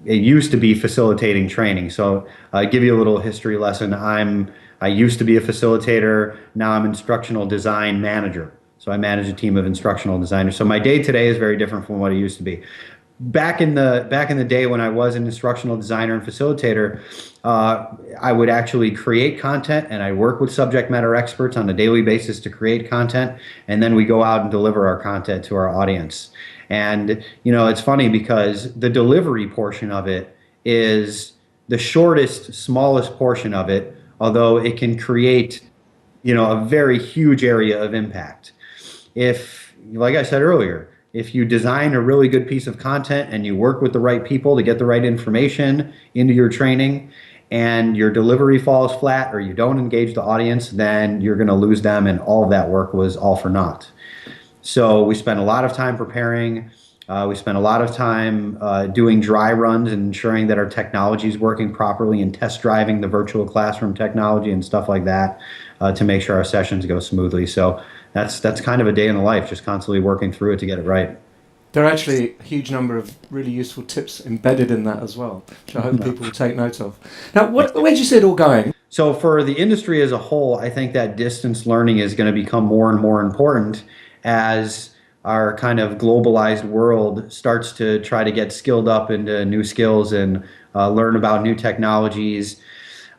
it used to be facilitating training. So I give you a little history lesson. I used to be a facilitator. Now I'm instructional design manager. So I manage a team of instructional designers. So my day today is very different from what it used to be. back in the day when I was an instructional designer and facilitator, I would actually create content, and I work with subject matter experts on a daily basis to create content, and then we go out and deliver our content to our audience. And it's funny because the delivery portion of it is the shortest, smallest portion of it, although it can create a very huge area of impact. If, like I said earlier, if you design a really good piece of content and you work with the right people to get the right information into your training, and your delivery falls flat or you don't engage the audience, then you're going to lose them, and all of that work was all for naught. So we spent a lot of time preparing. We spent a lot of time doing dry runs and ensuring that our technology is working properly, and test driving the virtual classroom technology and stuff like that to make sure our sessions go smoothly. So that's kind of a day in the life, just constantly working through it to get it right. There are actually a huge number of really useful tips embedded in that as well, which I hope people will take note of. Now, where do you see it all going? So for the industry as a whole, I think that distance learning is going to become more and more important as our kind of globalized world starts to try to get skilled up into new skills and learn about new technologies.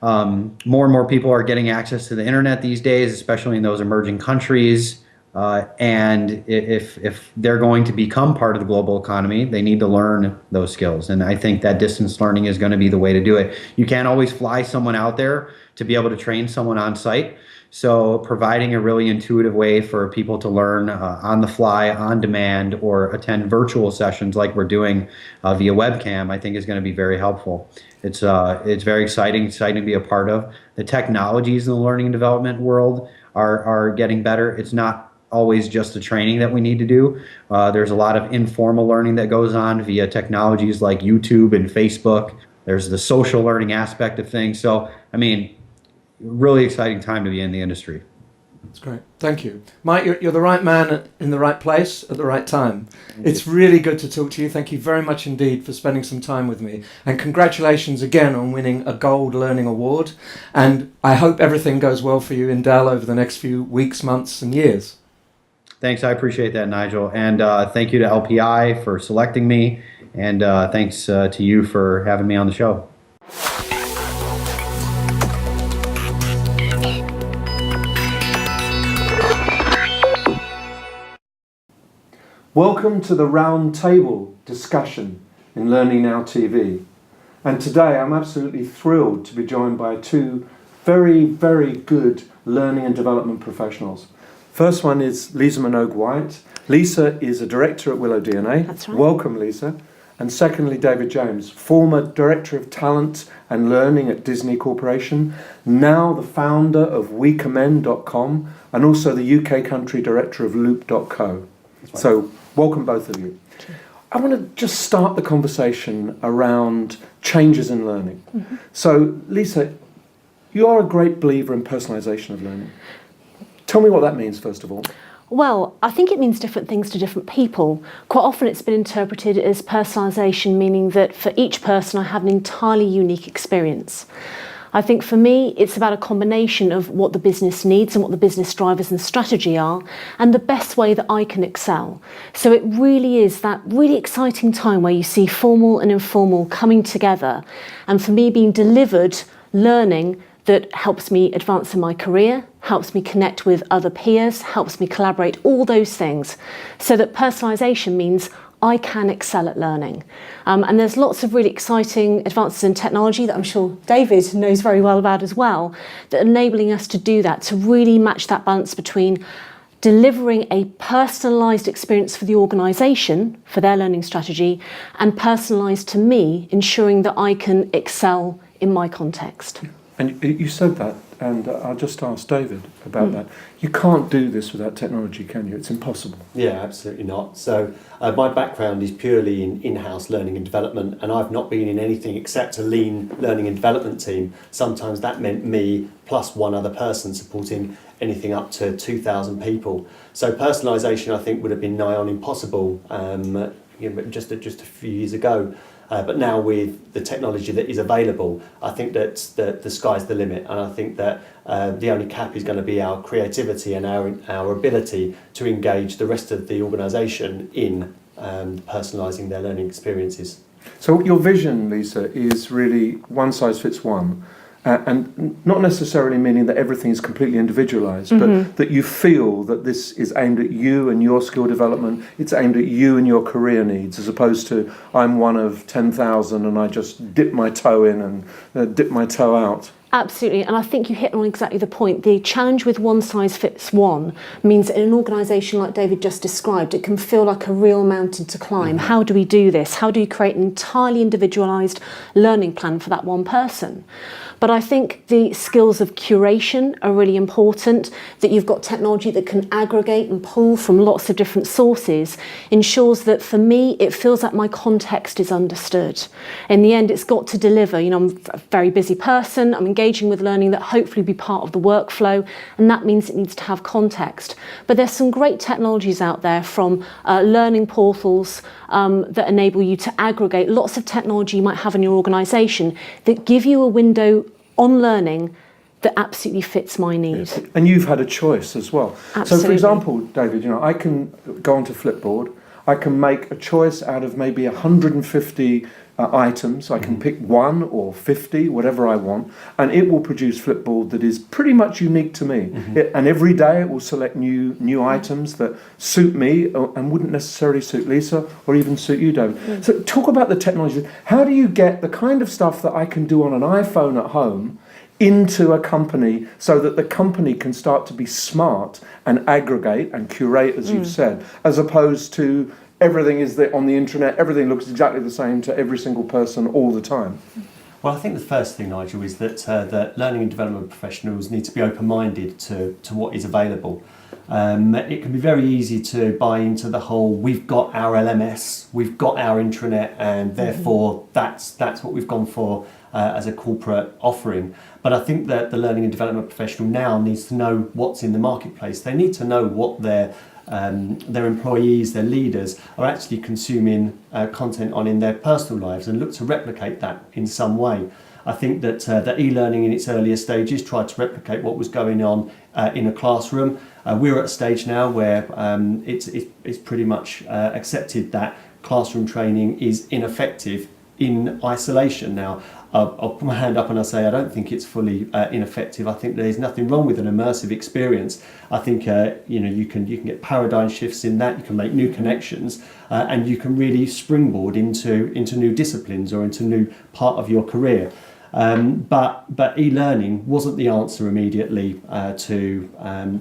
More and more people are getting access to the internet these days, especially in those emerging countries. And if they're going to become part of the global economy, they need to learn those skills. And I think that distance learning is going to be the way to do it. You can't always fly someone out there to be able to train someone on site. So providing a really intuitive way for people to learn on the fly, on demand, or attend virtual sessions like we're doing via webcam, I think is going to be very helpful. It's very exciting to be a part of. The technologies in the learning and development world are getting better. It's not always just the training that we need to do. There's a lot of informal learning that goes on via technologies like YouTube and Facebook. There's the social learning aspect of things. So, I mean, really exciting time to be in the industry. That's great. Thank you. Mike, you're the right man in the right place at the right time. It's really good to talk to you. Thank you very much indeed for spending some time with me. And congratulations again on winning a Gold Learning Award. And I hope everything goes well for you in Dell over the next few weeks, months and years. Thanks. I appreciate that, Nigel. And thank you to LPI for selecting me. And thanks to you for having me on the show. Welcome to the round table discussion in Learning Now TV. And today I'm absolutely thrilled to be joined by two very, very good learning and development professionals. First one is Lisa Minogue-White. Lisa is a director at Willow DNA. That's right. Welcome, Lisa. And secondly, David James, former Director of Talent and Learning at Disney Corporation, now the founder of WeCommend.com and also the UK Country Director of Loop.co. Right. So, welcome both of you. I want to just start the conversation around changes in learning. Mm-hmm. So, Lisa, you are a great believer in personalisation of learning. Tell me what that means, first of all. Well, I think it means different things to different people. Quite often it's been interpreted as personalisation, meaning that for each person I have an entirely unique experience. I think for me it's about a combination of what the business needs and what the business drivers and strategy are, and the best way that I can excel. So it really is that really exciting time where you see formal and informal coming together, and for me being delivered learning that helps me advance in my career, helps me connect with other peers, helps me collaborate, all those things. So that personalisation means I can excel at learning. And there's lots of really exciting advances in technology that I'm sure David knows very well about as well, that are enabling us to do that, to really match that balance between delivering a personalised experience for the organisation, for their learning strategy, and personalised to me, ensuring that I can excel in my context. And you said that, and I'll just ask David about that. You can't do this without technology, can you? It's impossible. Yeah, absolutely not. So my background is purely in in-house learning and development, and I've not been in anything except a lean learning and development team. Sometimes that meant me plus one other person supporting anything up to 2,000 people. So personalisation, I think, would have been nigh on impossible just a few years ago. But now with the technology that is available, I think that the sky's the limit, and I think that the only cap is going to be our creativity and our ability to engage the rest of the organisation in personalising their learning experiences. So your vision, Lisa, is really one size fits one. And not necessarily meaning that everything is completely individualised, but that you feel that this is aimed at you and your skill development, it's aimed at you and your career needs, as opposed to I'm one of 10,000 and I just dip my toe in and dip my toe out. Absolutely, and I think you hit on exactly the point. The challenge with one size fits one means that in an organisation like David just described, it can feel like a real mountain to climb. How do we do this? How do you create an entirely individualised learning plan for that one person? But I think the skills of curation are really important, that you've got technology that can aggregate and pull from lots of different sources, ensures that for me, it feels like my context is understood. In the end, it's got to deliver. You know, I'm a very busy person, I'm engaging with learning that hopefully will be part of the workflow, and that means it needs to have context. But there's some great technologies out there, from learning portals that enable you to aggregate lots of technology you might have in your organisation that give you a window on learning that absolutely fits my need. Yes. And you've had a choice as well. Absolutely. So for example, David, you know, I can go onto Flipboard, I can make a choice out of maybe 150 items. I can pick 1 or 50, whatever I want, and it will produce Flipboard that is pretty much unique to me. And every day it will select new items that suit me and wouldn't necessarily suit Lisa or even suit you, David. So talk about the technology. How do you get the kind of stuff that I can do on an iPhone at home into a company so that the company can start to be smart and aggregate and curate, as you've said, as opposed to everything is on the internet, everything looks exactly the same to every single person all the time? Well, I think the first thing, Nigel, is that learning and development professionals need to be open-minded to what is available. It can be very easy to buy into the whole, we've got our LMS, we've got our intranet, and therefore that's what we've gone for as a corporate offering. But I think that the learning and development professional now needs to know what's in the marketplace. They need to know what their employees, their leaders are actually consuming content on in their personal lives, and look to replicate that in some way. I think that that e-learning in its earlier stages tried to replicate what was going on in a classroom. We're at a stage now where it's pretty much accepted that classroom training is ineffective in isolation. Now, I'll put my hand up and I'll say I don't think it's fully ineffective. I think there's nothing wrong with an immersive experience. I think you can get paradigm shifts in that. You can make new connections, and you can really springboard into new disciplines or into new part of your career. But e-learning wasn't the answer immediately to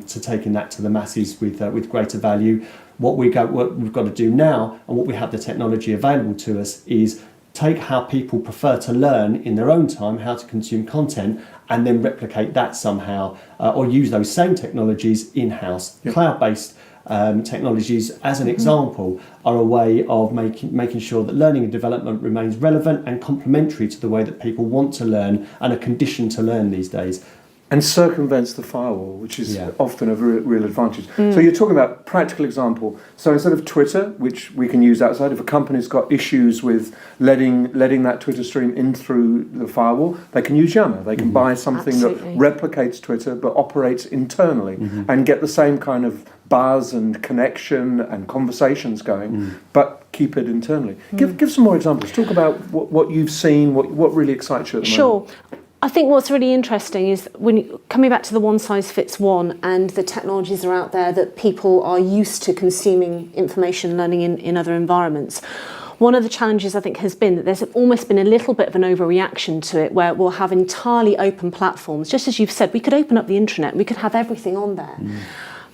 taking that to the masses with greater value. What we've got to do now, and what we have the technology available to us, is take how people prefer to learn in their own time, how to consume content, and then replicate that somehow, or use those same technologies in-house. Yep. Cloud-based technologies, as an example, are a way of making sure that learning and development remains relevant and complementary to the way that people want to learn and are conditioned to learn these days. And circumvents the firewall, which is often a real advantage. So you're talking about practical example. So instead of Twitter, which we can use outside, if a company's got issues with letting that Twitter stream in through the firewall, they can use Yammer. They can buy something that replicates Twitter but operates internally and get the same kind of buzz and connection and conversations going, but keep it internally. Give some more examples. Talk about what you've seen, what really excites you at the moment. Sure. I think what's really interesting is coming back to the one size fits one, and the technologies are out there that people are used to consuming information learning in other environments. One of the challenges I think has been that there's almost been a little bit of an overreaction to it, where we'll have entirely open platforms. Just as you've said, we could open up the intranet, we could have everything on there.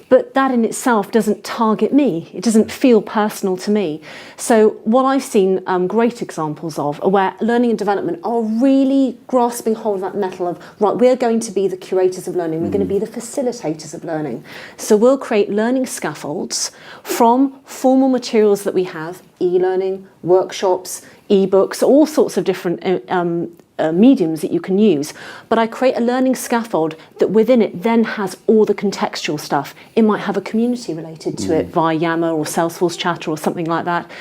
But that in itself doesn't target me. It doesn't feel personal to me. So what I've seen great examples of are where learning and development are really grasping hold of that nettle of, right, we're going to be the curators of learning. We're going to be the facilitators of learning. So we'll create learning scaffolds from formal materials that we have, e-learning, workshops, e-books, all sorts of different mediums that you can use, but I create a learning scaffold that within it then has all the contextual stuff. It might have a community related to it via Yammer or Salesforce Chatter or something like that.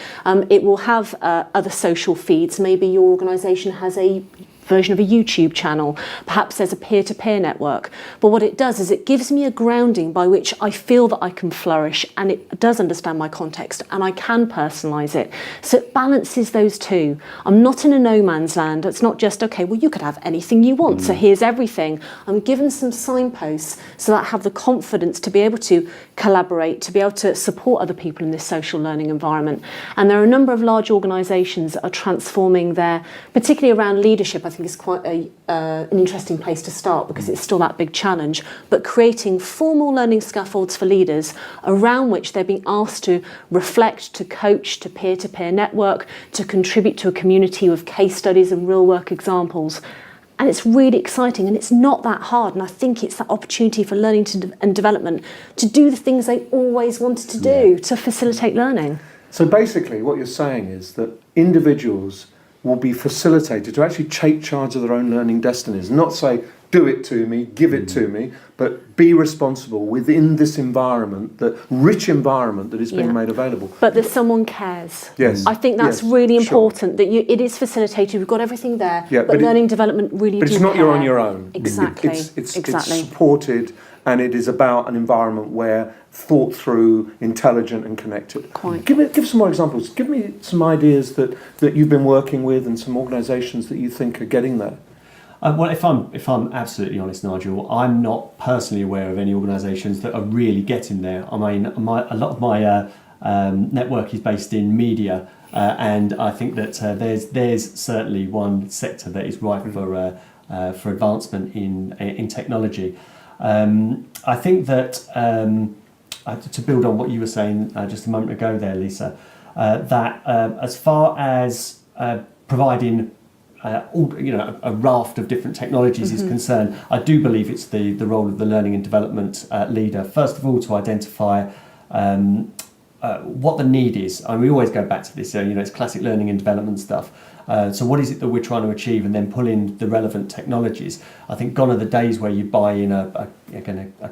It will have other social feeds. Maybe your organisation has a version of a YouTube channel. Perhaps there's a peer-to-peer network. But what it does is it gives me a grounding by which I feel that I can flourish, and it does understand my context, and I can personalise it. So it balances those two. I'm not in a no man's land. It's not just, okay, well, you could have anything you want, so here's everything. I'm given some signposts so that I have the confidence to be able to collaborate, to be able to support other people in this social learning environment. And there are a number of large organisations that are transforming their, particularly around leadership. I think is quite an interesting place to start, because it's still that big challenge, but creating formal learning scaffolds for leaders around which they're being asked to reflect, to coach, to peer-to-peer network, to contribute to a community with case studies and real work examples. And it's really exciting, and it's not that hard. And I think it's that opportunity for learning and development to do the things they always wanted to do to facilitate learning. So basically what you're saying is that individuals will be facilitated to actually take charge of their own learning destinies, not say, do it to me, give it to me, but be responsible within this environment, the rich environment that is being made available. But that someone cares. Yes. I think that's really important, that it is facilitated, we've got everything there, but learning development really But do it's not you're on care. your own. Exactly. It's exactly. supported, and it is about an environment where thought through, intelligent and connected. Quite. Give some more examples. Give me some ideas that you've been working with and some organisations that you think are getting there. Well, if I'm absolutely honest, Nigel, I'm not personally aware of any organisations that are really getting there. I mean, a lot of my network is based in media, and I think that there's certainly one sector that is ripe for advancement in technology. I think that to build on what you were saying just a moment ago there, Lisa, that as far as providing a raft of different technologies is concerned, I do believe it's the role of the learning and development leader, first of all, to identify what the need is. And we always go back to this, it's classic learning and development stuff. So what is it that we're trying to achieve, and then pull in the relevant technologies. I think gone are the days where you buy in a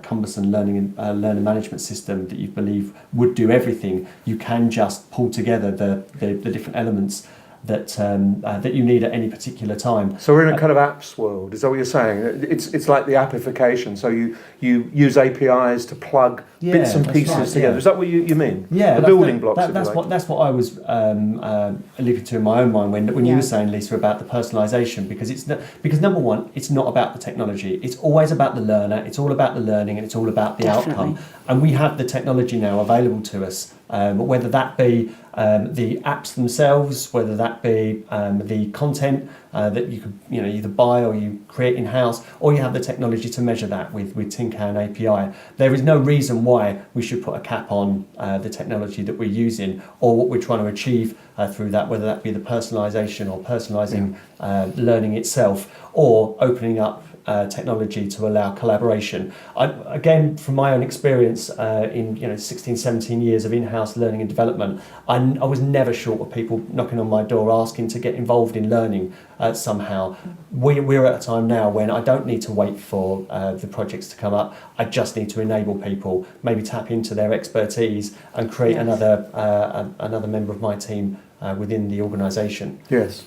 cumbersome learner management system that you believe would do everything. You can just pull together the different elements that you need at any particular time. So we're in a kind of apps world. Is that what you're saying? It's like the appification. So you use APIs to plug bits and pieces together. Is that what you mean? Yeah, the building blocks. That's what I was alluding to in my own mind when you were saying, Lisa, about the personalisation, because number one, it's not about the technology. It's always about the learner. It's all about the learning, and it's all about the outcome. And we have the technology now available to us, whether that be the apps themselves, whether that be the content that you could either buy or you create in-house, or you have the technology to measure that with Tinker API. There is no reason why we should put a cap on the technology that we're using or what we're trying to achieve through that, whether that be the personalisation or personalising learning itself, or opening up technology to allow collaboration. Again, from my own experience in 16, 17 years of in-house learning and development, I was never short of people knocking on my door asking to get involved in learning somehow. We're at a time now when I don't need to wait for the projects to come up. I just need to enable people, maybe tap into their expertise and create another member of my team within the organisation. Yes.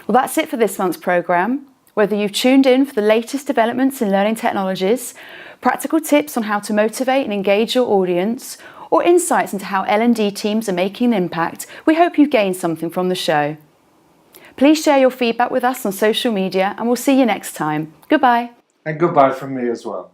Well, that's it for this month's programme. Whether you've tuned in for the latest developments in learning technologies, practical tips on how to motivate and engage your audience, or insights into how L&D teams are making an impact, we hope you've gained something from the show. Please share your feedback with us on social media, and we'll see you next time. Goodbye. And goodbye from me as well.